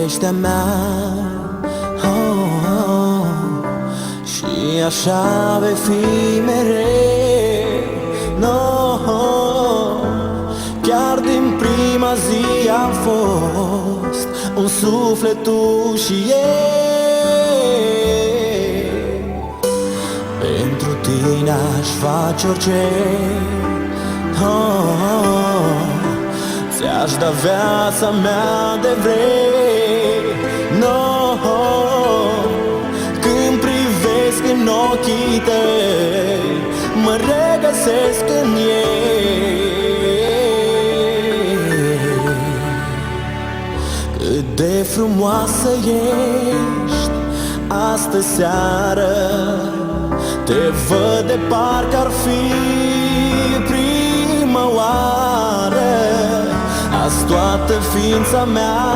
ești a mea, oh. Și așa vei fi mereu, no. Chiar din prima zi am fost un suflet tu și eu. Pentru tine aș face orice, oh. Ți-aș da viața mea de vrei, no. Când privesc în ochii tăi, mă regăsesc în ei. Cât de frumoasă ești astă seară, te văd de parcă ar fi prima oară. Azi toată ființa mea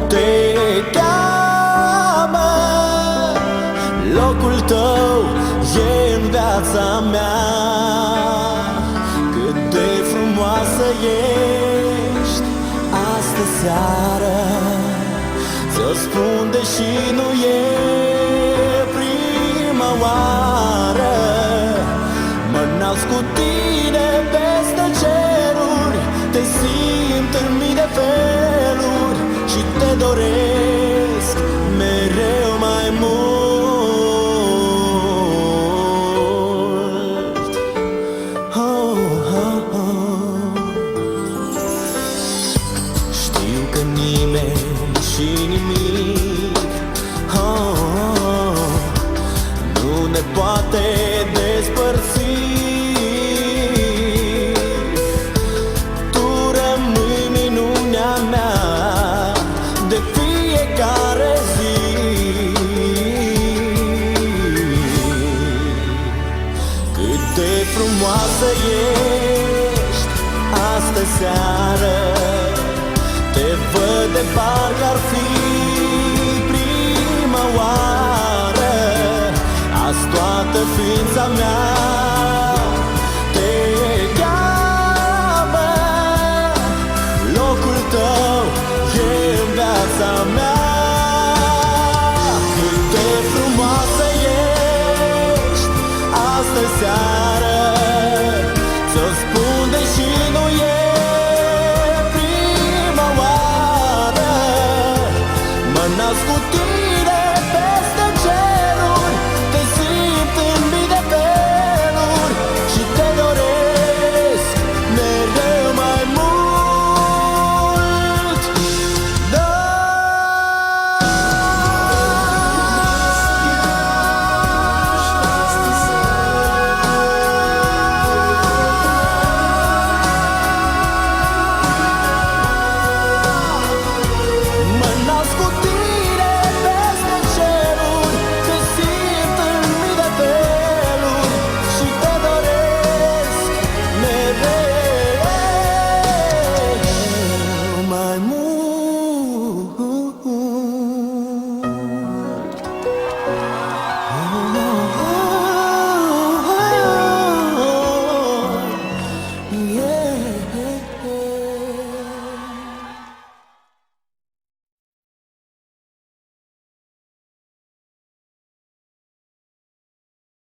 te cheamă, locul tău e în viața mea. Cât de frumoasă ești astă seară, ți-o spun deși nu e prima oară. Mă nasc cu tine peste ceruri, te simt în mii de feluri și te doresc mereu mai mult, oh, oh, oh. Știu că nimeni și nimic, oh, oh, nu ne poate despărți. Frumoasă ești astă seară, te văd de parcă ar fi prima oară. Azi toată ființa mea te cheamă, locul tău e în viața mea.